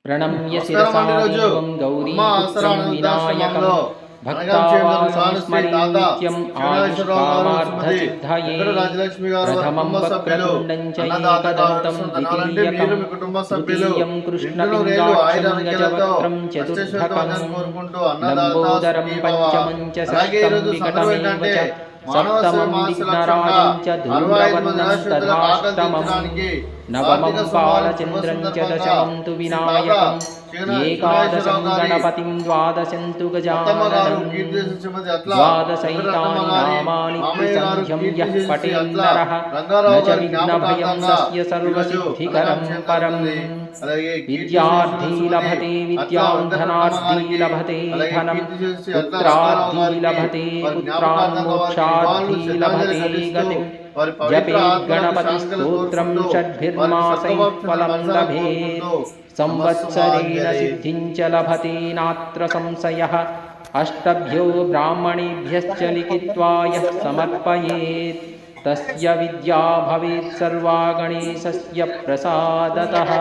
ప్రణమ్య శిరసా దేవం గౌరీపుత్రం వినాయకం భక్తావాసం స్మరే నిత్యం ఆయుష్కామార్థసిద్ధయే ప్రథమం వక్రతుండం చ ఏకదంతం ద్వితీయకం తృతీయం కృష్ణపిండాక్షం గజవక్త్రం చతుర్థకం లంబోదరం పంచమం చ షష్టం వికటమేవ చ సప్తమం విఘ్నరాజం చ ధూమ్రవర్ణం తథాష్టమం నవమం బాలచంద్రం చ దశమం తు వినాయకం ఏకాదశం గణపతిం ద్వాదశం తు గజాననం ద్వాదశైతాని నామాని త్రిసంధ్యం యః పఠేన్ నరః న చ విఘ్నభయం తస్య సర్వసిద్ధికరం పరం విద్యార్థీ లభతే విద్యాం ధనార్థీ లభతే ధనం పుత్రార్థీ లభతే పుత్రాన్ మోక్షార్థీ లభతే గతిం జపేత్ గణపతి స్తోత్రం షడ్భిర్మాసైః ఫలం లభేత్ సంవత్సరేణ సిద్ధిం చ లభతే నాత్ర సంశయః అష్టభ్యో బ్రాహ్మణేభ్యశ్చ లిఖిత్వా యః సమర్పయేత్ తస్య విద్యా భవేత్ సర్వా గణేశస్య ప్రసాదతః.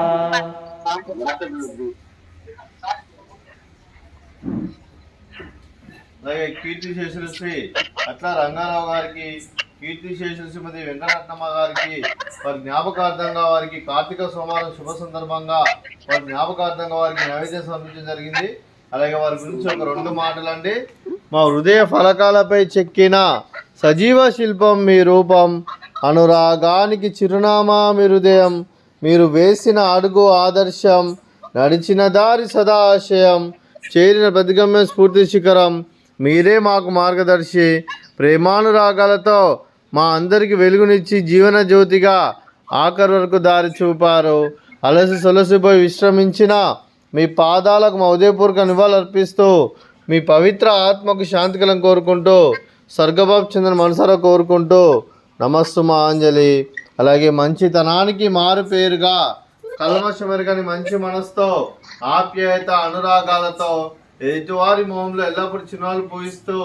అలాగే కీర్తిశేషులు శ్రీ అట్లా రంగారావు గారికి, కీర్తిశేషులు శ్రీమతి వెంకటరత్నమ్మ గారికి వారి జ్ఞాపకార్థంగా వారికి కార్తీక సోమవారం శుభ సందర్భంగా వారి జ్ఞాపకార్థంగా వారికి నైవేద్యం సమర్పించడం జరిగింది. అలాగే వారి గురించి ఒక 2 మాటలండి. మా హృదయ ఫలకాలపై చెక్కిన సజీవ శిల్పం మీ రూపం, అనురాగానికి చిరునామా మీ హృదయం, మీరు వేసిన అడుగు ఆదర్శం, నడిచిన దారి సదా ఆశయం, చేరిన ప్రతిగమ్యం స్ఫూర్తి శిఖరం, మీరే మాకు మార్గదర్శి. ప్రేమానురాగాలతో మా అందరికి వెలుగునిచ్చి జీవన జ్యోతిగా ఆఖరి వరకు దారి చూపారు. అలసి సొలసిపోయి విశ్రమించిన మీ పాదాలకు మా ఉదయపూర్వక నివాళులర్పిస్తూ మీ పవిత్ర ఆత్మకు శాంతికలం కోరుకుంటూ స్వర్గబాబు చంద్ర మనసారా కోరుకుంటూ నమస్సుమాంజలి. అలాగే మంచితనానికి మారు పేరుగా కల్మషమెరగని మంచి మనసుతో ఆప్యాయత అనురాగాలతో ఎదుటివారి మొహంలో ఎల్లప్పుడూ చిరునవ్వులు పూయిస్తూ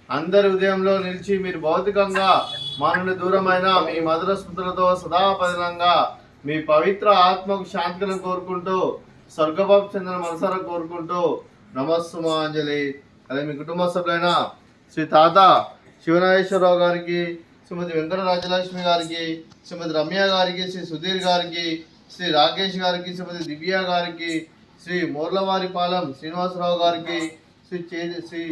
అందరి ఉదయంలో నిలిచి మీరు భౌతికంగా మా నుండి దూరమైన మీ మధుర స్మృతులతో సదాపదిలంగా మీ పవిత్ర ఆత్మకు శాంతికలను కోరుకుంటూ స్వర్గబాబు చంద్ర మనసారా కోరుకుంటూ నమస్సుమాంజలి. అలాగే మీ కుటుంబ సభ్యులైన శ్రీ తాత శివనాగేశ్వరరావు గారికి, శ్రీమతి వెంకట రాజలక్ష్మి గారికి, శ్రీమతి రమ్య గారికి, శ్రీ సుధీర్ గారికి, శ్రీ రాకేష్ గారికి, శ్రీమతి దివ్య గారికి, శ్రీ మోర్లవారిపాలెం శ్రీనివాసరావు గారికి, శ్రీ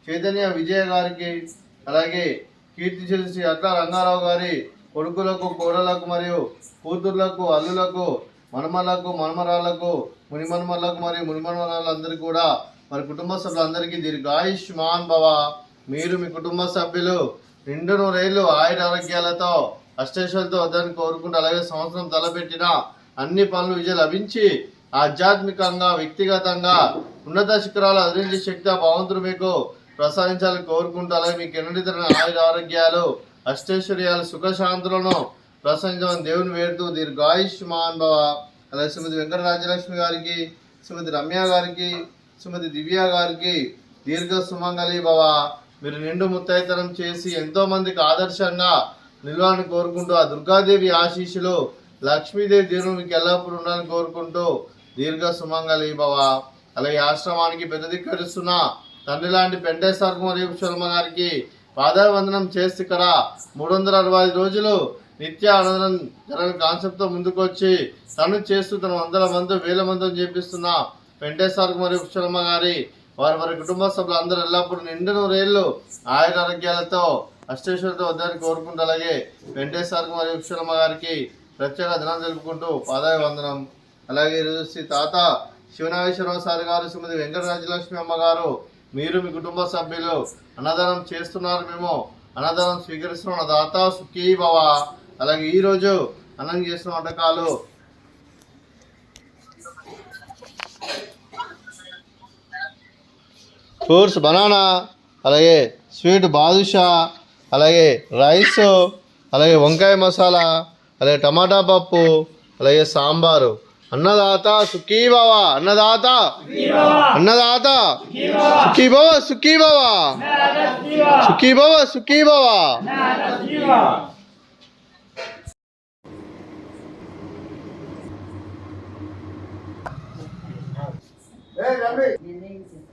చైతన్య విజయ గారికి, అలాగే కీర్తిశేషులు శ్రీ అట్లా రంగారావు గారి కొడుకులకు, కోడలకు మరియు కూతుర్లకు, అల్లులకు, మనమలకు, మనమరాలకు, మునిమన్మలకు మరియు మునిమన్మరాలందరికీ కూడా మరి కుటుంబ సభ్యులందరికీ దీర్ఘాయుష్మాన్ భవ. మీరు మీ కుటుంబ సభ్యులు నిండు 100 ఏళ్ళు ఆయుర ఆరోగ్యాలతో అష్టైశ్వర్యాలతో వద్దని కోరుకుంటూ, అలాగే సంవత్సరం తలపెట్టిన అన్ని పనులు విజయం లభించి ఆధ్యాత్మికంగా, వ్యక్తిగతంగా ఉన్నత శిఖరాలు అధిరించే శక్తి భగవంతుడు మీకు ప్రసాదించాలని కోరుకుంటూ, అలాగే మీకు ఎన్నడీ తరగని ఆయుర ఆరోగ్యాలు, అష్టైశ్వర్యాలు, సుఖశాంతులను ప్రసాదించమని దేవుని వేడుతూ దీర్ఘాయుష్మాన్ భవ. అలాగే శ్రీమతి వెంకట రాజలక్ష్మి గారికి, శ్రీమతి రమ్య గారికి, శ్రీమతి దివ్య గారికి దీర్ఘ సుమంగళి భవ. మీరు నిండు ముత్తైతనం చేసి ఎంతో మందికి ఆదర్శంగా నిలవాలని కోరుకుంటూ, ఆ దుర్గాదేవి ఆశీస్సులు, లక్ష్మీదేవి దీవులు మీకు ఎల్లప్పుడూ ఉండాలని కోరుకుంటూ దీర్ఘ సుమంగళి భవ. అలాగే ఆశ్రమానికి పెద్ద దిక్కరిస్తున్న తండ్రి లాంటి పెంటేశ్వర మరియు శర్మ గారికి పాదావందనం చేసి ఇక్కడ 365 రోజులు నిత్య అనంతరం జరగని కాన్సెప్ట్తో ముందుకు వచ్చి తను చేస్తూ తన 100 మంది 1000 మందితో చేపిస్తున్న పెంటేశ్వర మరియు శర్మ గారి వారి కుటుంబ సభ్యులు అందరూ ఎల్లప్పుడూ నిండు 100 ఏళ్ళు ఆయుర ఆరోగ్యాలతో అష్టేశ్వరితో వద్దని కోరుకుంటూ, అలాగే వెంకటేశ్వర మరియు శర్మ గారికి ప్రత్యేక దినాలు తెలుపుకుంటూ పాదాభివందనం. అలాగే ఈరోజు శ్రీ తాత శివనాగేశ్వరరావు సార్ గారు, శ్రీమతి వెంకట రాజలక్ష్మి అమ్మ గారు, మీరు మీ కుటుంబ సభ్యులు అన్నదానం చేస్తున్నారు, మేము అన్నదానం స్వీకరిస్తున్న దాత సుఖీ భవ. అలాగే ఈరోజు అన్నం చేస్తున్న వంటకాలు ఫ్రూట్స్ బనానా, అలాగే స్వీట్ బాదుషా, అలాగే రైస్, అలాగే వంకాయ మసాలా, అలాగే టమాటా పప్పు, అలాగే సాంబారు. అన్నదాత సుఖీ భవ, అన్నదాత అన్నదాత సుఖీ భవ, సుఖీ భవ, సుఖీ భవ, సుఖీ భవ. నిర్ణయించారు.